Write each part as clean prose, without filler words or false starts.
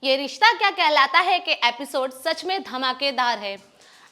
ये रिश्ता क्या कहलाता है कि एपिसोड सच में धमाकेदार है।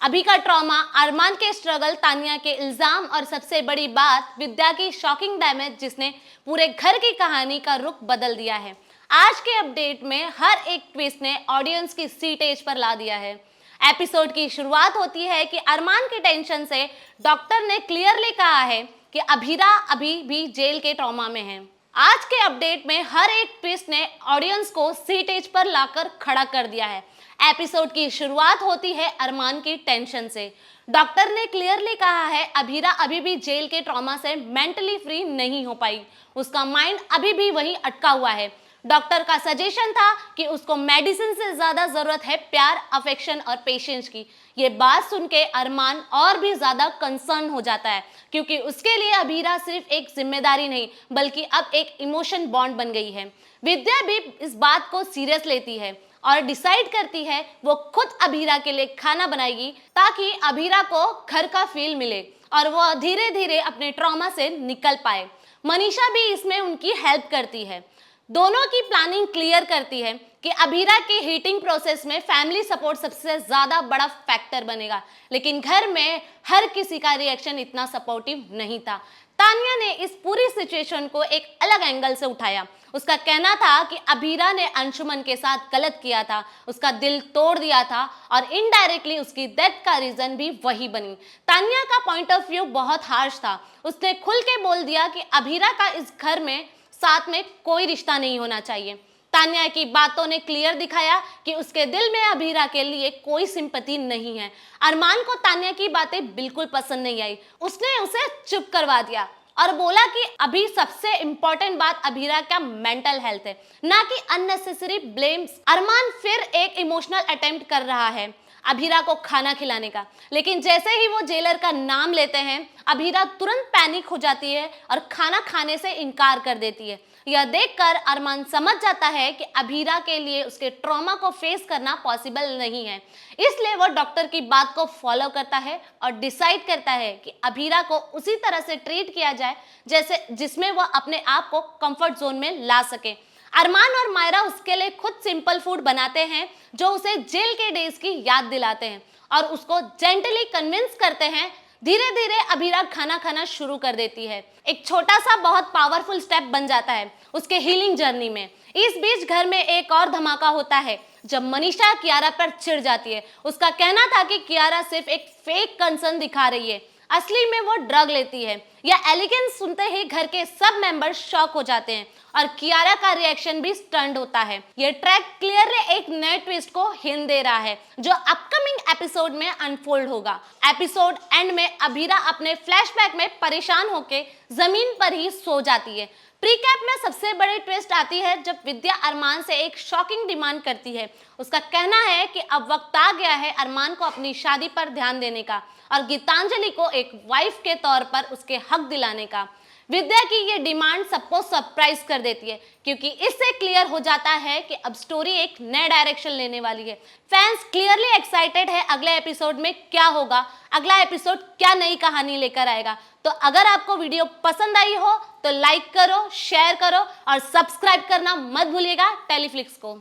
अभी का ट्रॉमा, अरमान के स्ट्रगल, तानिया के इल्जाम और सबसे बड़ी बात विद्या की शॉकिंग डैमेज जिसने पूरे घर की कहानी का रुख बदल दिया है। आज के अपडेट में हर एक ट्विस्ट ने ऑडियंस की सीट एज पर ला दिया है। एपिसोड की शुरुआत होती है कि अरमान की टेंशन से डॉक्टर ने क्लियरली कहा है कि अभीरा अभी भी जेल के ट्रॉमा में है। आज के अपडेट में हर एक ट्विस्ट ने ऑडियंस को सीट एज पर लाकर खड़ा कर दिया है। एपिसोड की शुरुआत होती है अरमान की टेंशन से। डॉक्टर ने क्लियरली कहा है अभीरा अभी भी जेल के ट्रॉमा से मेंटली फ्री नहीं हो पाई, उसका माइंड अभी भी वहीं अटका हुआ है। डॉक्टर का सजेशन था कि उसको मेडिसिन से ज्यादा जरूरत है प्यार, अफेक्शन और पेशेंस की। ये बात सुन के अरमान और भी ज्यादा कंसर्न हो जाता है, क्योंकि उसके लिए अभीरा सिर्फ एक जिम्मेदारी नहीं बल्कि अब एक इमोशन बॉन्ड बन गई है। विद्या भी इस बात को सीरियस लेती है और डिसाइड करती है वो खुद अभीरा के लिए खाना बनाएगी ताकि अभीरा को घर का फील मिले और वो धीरे धीरे अपने ट्रॉमा से निकल पाए। मनीषा भी इसमें उनकी हेल्प करती है। दोनों की प्लानिंग क्लियर करती है कि अभीरा के हीटिंग प्रोसेस में फैमिली सपोर्ट सबसे ज्यादा बड़ा फैक्टर बनेगा, लेकिन घर में हर किसी का रिएक्शन इतना सपोर्टिव नहीं था। तानिया ने इस पूरी सिचुएशन को एक अलग एंगल से उठाया। उसका कहना था कि अभीरा ने अंशुमन के साथ गलत किया था, उसका दिल तोड़ दिया था और इनडायरेक्टली उसकी डेथ का रीजन भी वही बनी। तानिया का पॉइंट ऑफ व्यू बहुत हार्श था। उसने खुल के बोल दिया कि अभीरा का इस घर में साथ में कोई रिश्ता नहीं होना चाहिए। तानिया की बातों ने क्लियर दिखाया कि उसके दिल में अभीरा के लिए कोई सिंपैथी नहीं है। अरमान को तानिया की बातें बिल्कुल पसंद नहीं आई। उसने उसे चुप करवा दिया और बोला कि अभी सबसे इंपॉर्टेंट बात अभीरा का मेंटल हेल्थ है, ना कि अननेसेसरी ब्लेम्स। अरमान फिर एक इमोशनल अटेम्प्ट कर रहा है अभीरा को खाना खिलाने का, लेकिन जैसे ही वो जेलर का नाम लेते हैं अभीरा तुरंत पैनिक हो जाती है और खाना खाने से इनकार कर देती है। यह देखकर अरमान समझ जाता है कि अभीरा के लिए उसके ट्रॉमा को फेस करना पॉसिबल नहीं है, इसलिए वो डॉक्टर की बात को फॉलो करता है और डिसाइड करता है कि अभीरा को उसी तरह से ट्रीट किया जाए जैसे जिसमें वह अपने आप को कंफर्ट जोन में ला सके। अरमान और मायरा उसके लिए खुद सिंपल फूड बनाते हैं जो उसे जेल के डेज की याद दिलाते हैं और उसको जेंटली कन्विंस करते हैं। धीरे धीरे अभीरा खाना खाना शुरू कर देती है। एक छोटा सा बहुत पावरफुल स्टेप बन जाता है उसके हीलिंग जर्नी में। इस बीच घर में एक और धमाका होता है जब मनीषा कियारा पर चिढ़ जाती है। उसका कहना था कि कियारा सिर्फ एक फेक कंसर्न दिखा रही है, असली में वो ड्रग लेती है। यह एलिगेंस सुनते ही घर के सब मेंबर शॉक हो जाते हैं और कियारा का रिएक्शन भी स्टन्ड होता है। ये ट्रैक क्लियरली एक नए ट्विस्ट को हिंट दे रहा है जो अपकमिंग एपिसोड में अनफोल्ड होगा। एपिसोड एंड में अभीरा अपने फ्लैशबैक में परेशान होकर जमीन पर ही सो जाती है। प्रीकैप में सबसे बड़ी ट्विस्ट आती है जब विद्या अरमान से एक शॉकिंग डिमांड करती है। उसका कहना है कि अब वक्त आ गया है अरमान को अपनी शादी पर ध्यान देने का और गीतांजलि को एक वाइफ के तौर पर उसके हक दिलाने का। विद्या की ये डिमांड सबको सरप्राइज कर देती है, क्योंकि इससे क्लियर हो जाता है कि अब स्टोरी एक नए डायरेक्शन लेने वाली है। फैंस क्लियरली एक्साइटेड है अगले एपिसोड में क्या होगा, अगला एपिसोड क्या नई कहानी लेकर आएगा। तो अगर आपको वीडियो पसंद आई हो तो लाइक करो, शेयर करो और सब्सक्राइब करना मत भूलिएगा टेलीफ्लिक्स को।